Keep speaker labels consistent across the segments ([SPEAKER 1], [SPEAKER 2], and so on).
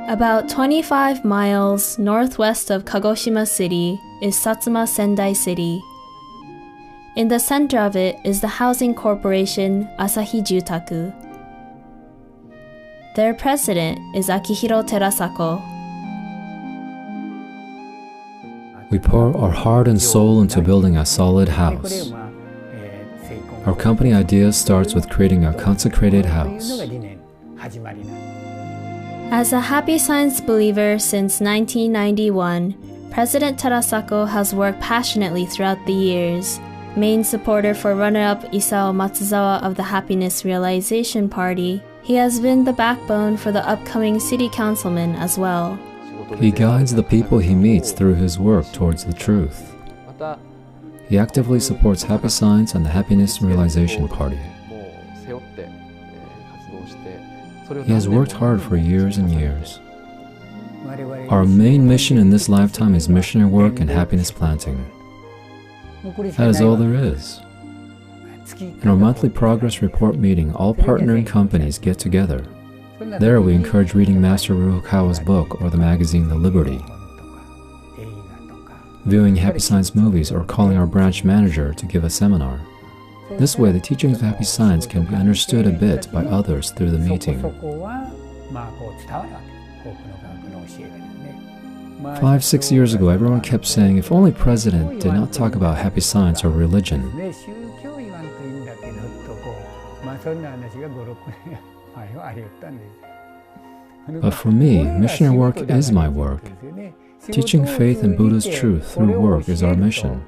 [SPEAKER 1] About 25 miles northwest of Kagoshima City is Satsuma Sendai City. In the center of it is the housing corporation Asahi Jutaku. Their president is Akihiro Terasako.
[SPEAKER 2] We pour our heart and soul into building a solid house. Our company idea starts with creating a consecrated house.
[SPEAKER 1] As a Happy Science believer since 1991, President Terasako has worked passionately throughout the years. Main supporter for runner-up Isao Matsuzawa of the Happiness Realization Party, he has been the backbone for the upcoming city councilman as well.
[SPEAKER 2] He guides the people he meets through his work towards the truth. He actively supports Happy Science and the Happiness Realization Party. He has worked hard for years and years. Our main mission in this lifetime is missionary work and happiness planting. That is all there is. In our monthly progress report meeting, all partnering companies get together. There we encourage reading Master Ruokawa's book or the magazine The Liberty, viewing Happy Science movies, or calling our branch manager to give a seminar. This way the teachings of Happy Science can be understood a bit by others through the meeting. 5-6 years ago, everyone kept saying, if only President did not talk about Happy Science or religion. But for me, missionary work is my work. Teaching faith and Buddha's truth through work is our mission.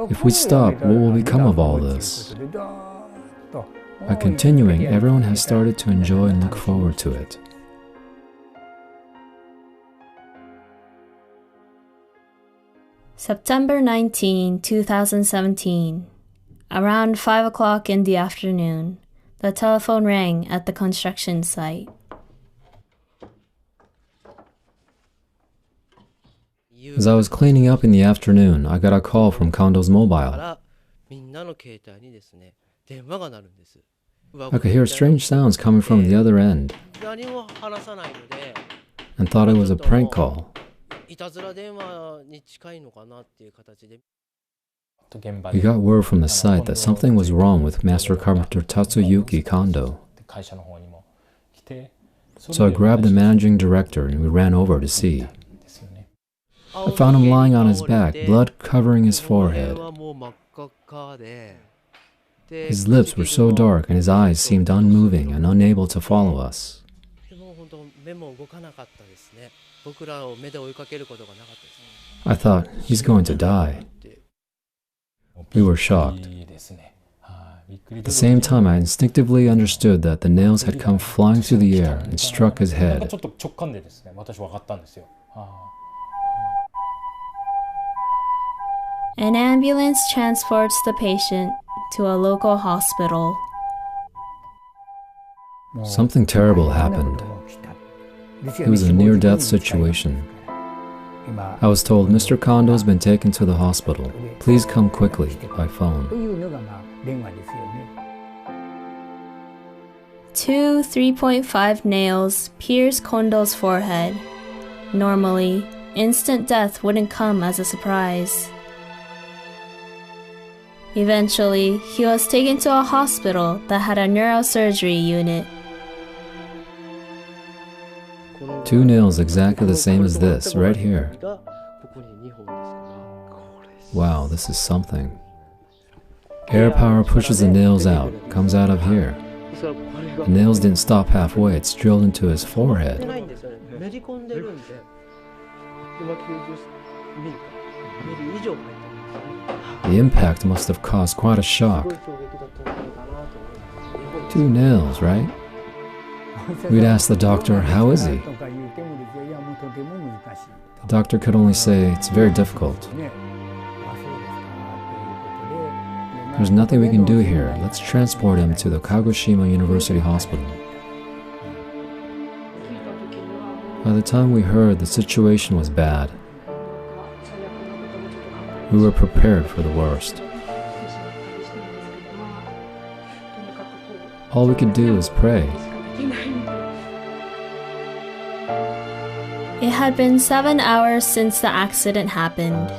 [SPEAKER 2] If we stop, what will become of all this? By continuing, everyone has started to enjoy and look forward to it.
[SPEAKER 1] September 19, 2017. Around 5 o'clock in the afternoon, the telephone rang at the construction site.
[SPEAKER 2] As I was cleaning up in the afternoon, I got a call from Kondo's mobile. I could hear strange sounds coming from the other end, and thought it was a prank call. We got word from the site that something was wrong with Master Carpenter Tatsuyuki Kondo. So I grabbed the managing director and we ran over to see. I found him lying on his back, blood covering his forehead. His lips were so dark and his eyes seemed unmoving and unable to follow us. I thought, he's going to die. We were shocked. At the same time, I instinctively understood that the nails had come flying through the air and struck his head.
[SPEAKER 1] An ambulance transports the patient to a local hospital.
[SPEAKER 2] Something terrible happened. It was a near-death situation. I was told, Mr. Kondo's been taken to the hospital. Please come quickly, by phone.
[SPEAKER 1] 2 3.5 nails pierce Kondo's forehead. Normally, instant death wouldn't come as a surprise. Eventually, he was taken to a hospital that had a neurosurgery unit.
[SPEAKER 2] 2 nails exactly the same as this, right here. Wow, this is something. Air power pushes the nails out, comes out of here. The nails didn't stop halfway, it's drilled into his forehead. The impact must have caused quite a shock. 2 nails, right? We'd asked the doctor, how is he? The doctor could only say, it's very difficult. There's nothing we can do here. Let's transport him to the Kagoshima University Hospital. By the time we heard, the situation was bad. We were prepared for the worst. All we could do is pray.
[SPEAKER 1] It had been 7 hours since the accident happened.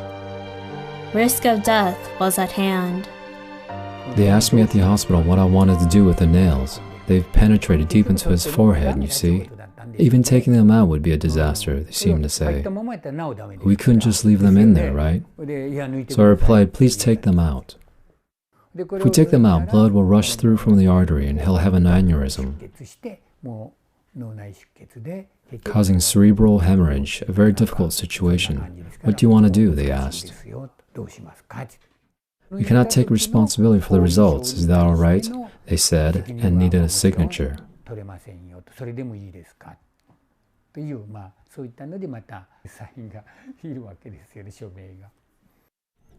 [SPEAKER 1] Risk of death was at hand.
[SPEAKER 2] They asked me at the hospital what I wanted to do with the nails. They've penetrated deep into his forehead, you see. Even taking them out would be a disaster, they seemed to say. We couldn't just leave them in there, right? So I replied, please take them out. If we take them out, blood will rush through from the artery and he'll have an aneurysm, causing cerebral hemorrhage, a very difficult situation. What do you want to do? They asked. We cannot take responsibility for the results. Is that all right? They said, and needed a signature.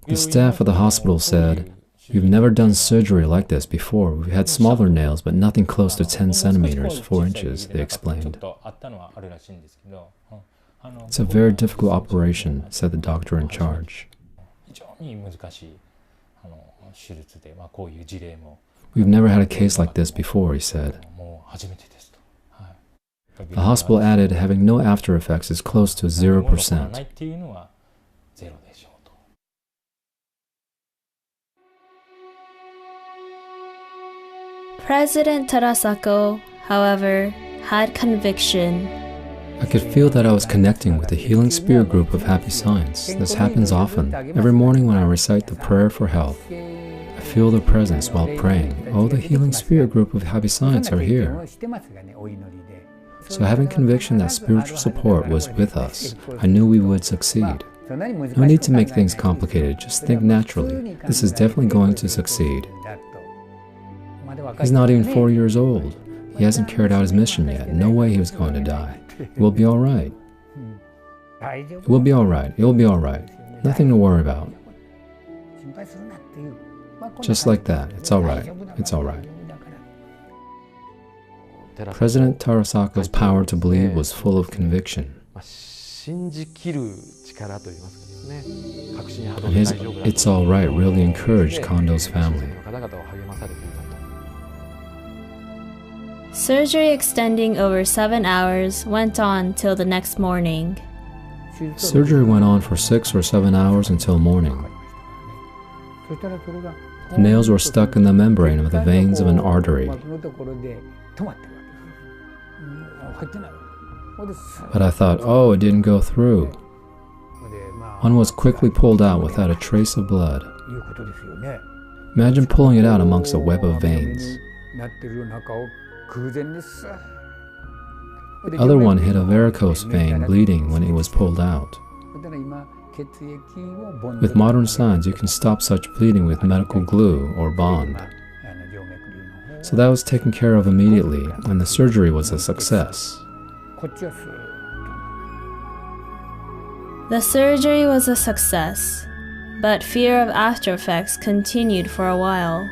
[SPEAKER 2] The staff of the hospital said, we've never done surgery like this before. We've had smaller nails, but nothing close to 10 centimeters, 4 inches, they explained. It's a very difficult operation, said the doctor in charge. We've never had a case like this before, he said. The hospital added, having no after effects is close to 0%.
[SPEAKER 1] President Tarasako, however, had conviction.
[SPEAKER 2] I could feel that I was connecting with the Healing Spirit group of Happy Science. This happens often. Every morning when I recite the prayer for health, I feel their presence while praying. Oh, the Healing Spirit group of Happy Science are here. So having conviction that spiritual support was with us, I knew we would succeed. No need to make things complicated, just think naturally. This is definitely going to succeed. He's not even 4 years old. He hasn't carried out his mission yet. No way he was going to die. It will be all right. It will be all right. It will be all right. Nothing to worry about. Just like that. It's all right. It's all right. President Tarasako's power to believe was full of conviction. And his "it's all right" really encouraged Kondo's family.
[SPEAKER 1] Surgery extending over 7 hours went on till the next morning.
[SPEAKER 2] Surgery went on for 6 or 7 hours until morning. The nails were stuck in the membrane of the veins of an artery. But I thought, oh, it didn't go through. One was quickly pulled out without a trace of blood. Imagine pulling it out amongst a web of veins. The other one hit a varicose vein, bleeding when it was pulled out. With modern science, you can stop such bleeding with medical glue or bond. So that was taken care of immediately, and the surgery was a success.
[SPEAKER 1] The surgery was a success, but fear of after effects continued for a while.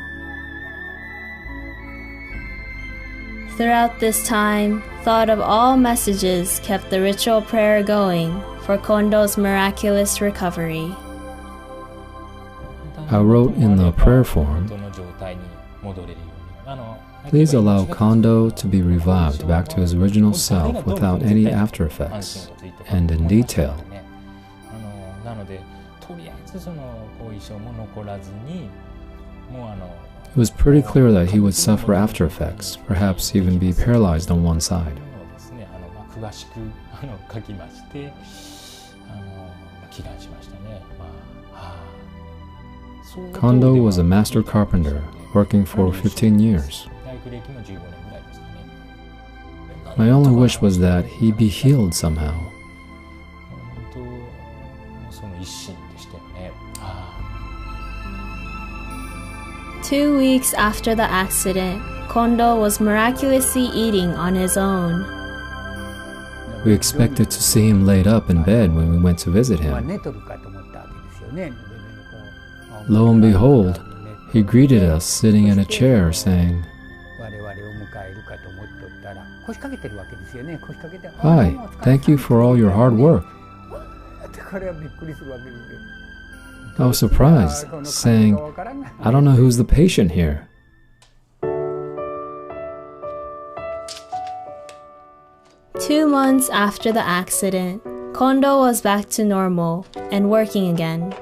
[SPEAKER 1] Throughout this time, thought of all messages kept the ritual prayer going for Kondo's miraculous recovery.
[SPEAKER 2] I wrote in the prayer form, please allow Kondo to be revived back to his original self without any after effects, and in detail. It was pretty clear that he would suffer after effects, perhaps even be paralyzed on one side. Kondo was a master carpenter, working for 15 years. My only wish was that he be healed somehow.
[SPEAKER 1] Two weeks after the accident, Kondo was miraculously eating on his own.
[SPEAKER 2] We expected to see him laid up in bed when we went to visit him. Lo and behold, he greeted us sitting in a chair saying, "Hi, thank you for all your hard work." I was surprised, saying, "I don't know who's the patient here."
[SPEAKER 1] 2 months after the accident, Kondo was back to normal and working again.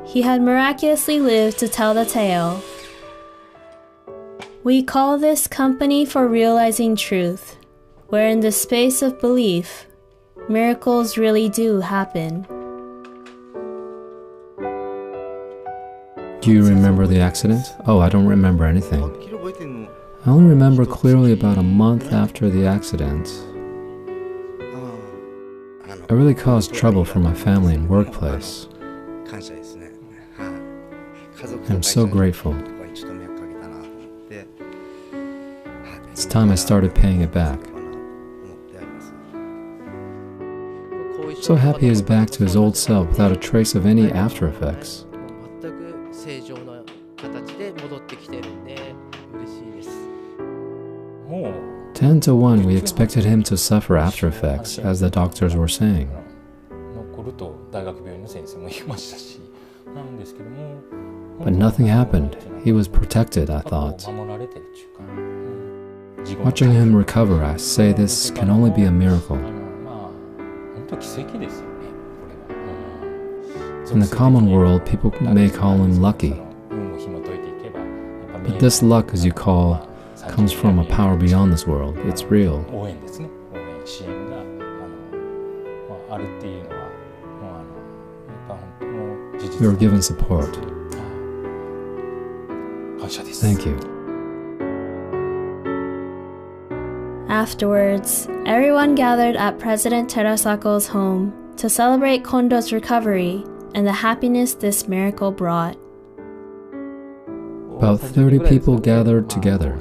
[SPEAKER 1] He had miraculously lived to tell the tale. We call this company for realizing truth, where in the space of belief, miracles really do happen.
[SPEAKER 2] Do you remember the accident? Oh, I don't remember anything. I only remember clearly about a month after the accident. I really caused trouble for my family and workplace. I'm so grateful. It's time I started paying it back. So happy he's back to his old self without a trace of any after effects. 10 to 1, we expected him to suffer after effects, as the doctors were saying. But nothing happened. He was protected, I thought. Watching him recover, I say this can only be a miracle. In the common world, people may call him lucky. But this luck, as you call, comes from a power beyond this world. It's real. We were given support. Thank you.
[SPEAKER 1] Afterwards, everyone gathered at President Terasako's home to celebrate Kondo's recovery and the happiness this miracle brought.
[SPEAKER 2] About 30 people gathered together.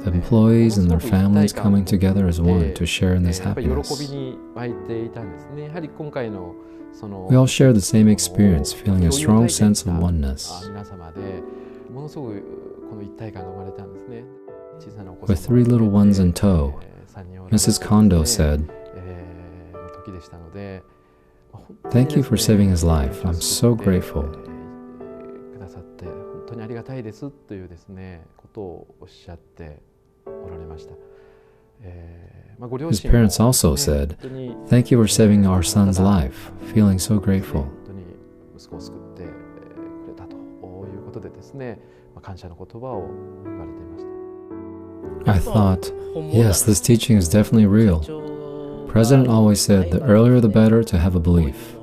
[SPEAKER 2] Employees and their families coming together as one to share in this happiness. We all shared the same experience, feeling a strong sense of oneness. With 3 little ones in tow, Mrs. Kondo said, "Thank you for saving his life. I'm so grateful." His parents also said, "Thank you for saving our son's life. Feeling so grateful." I thought, yes, this teaching is definitely real. President always said, the earlier the better to have a belief.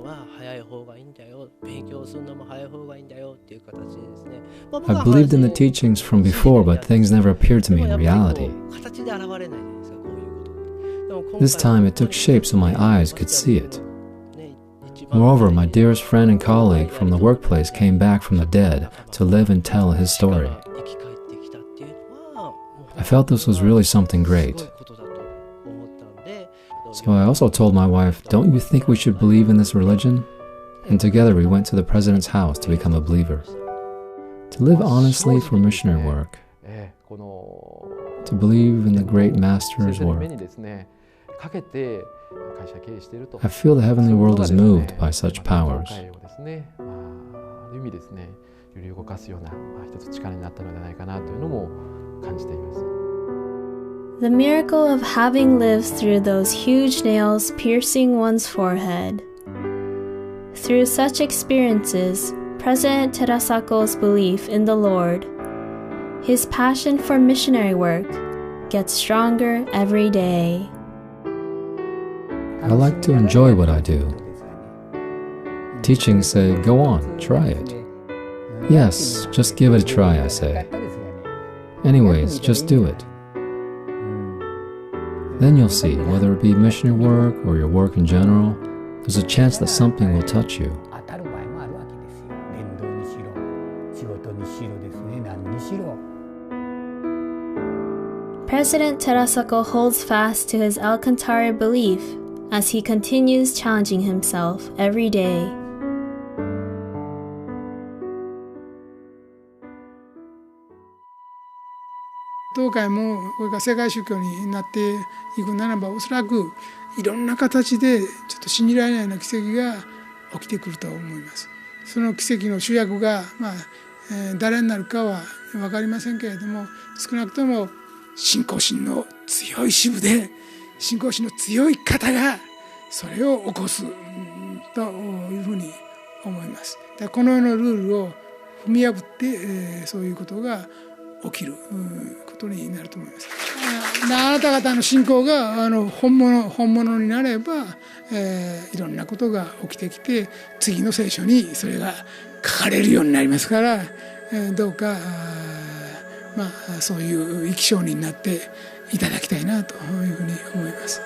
[SPEAKER 2] I believed in the teachings from before, but things never appeared to me in reality. This time it took shape so my eyes could see it. Moreover, my dearest friend and colleague from the workplace came back from the dead to live and tell his story. I felt this was really something great. So I also told my wife, "Don't you think we should believe in this religion?" And together we went to the president's house to become a believer. To live honestly for missionary work. To believe in the great master's work. I feel the heavenly world is moved by such powers.
[SPEAKER 1] The miracle of having lived through those huge nails piercing one's forehead. Through such experiences, President Terasako's belief in the Lord, his passion for missionary work, gets stronger every day.
[SPEAKER 2] I like to enjoy what I do. Teachings say, "Go on, try it." Yes, just give it a try, I say. Anyways, just do it. Then you'll see, whether it be missionary work or your work in general, there's a chance that something will touch you.
[SPEAKER 1] President Terasako holds fast to his Alcantara belief as he continues challenging himself every day.
[SPEAKER 3] This 信仰心の強い支部で信仰心の強い方がそれを起こすというふうに思います。このようなルールを踏み破って、そういうことが起きることになると思います。あなた方の信仰が本物になれば、いろんなことが起きてきて次の聖書にそれが書かれるようになりますから、どうかそういう生き証人になっていただきたいなというふうに思います。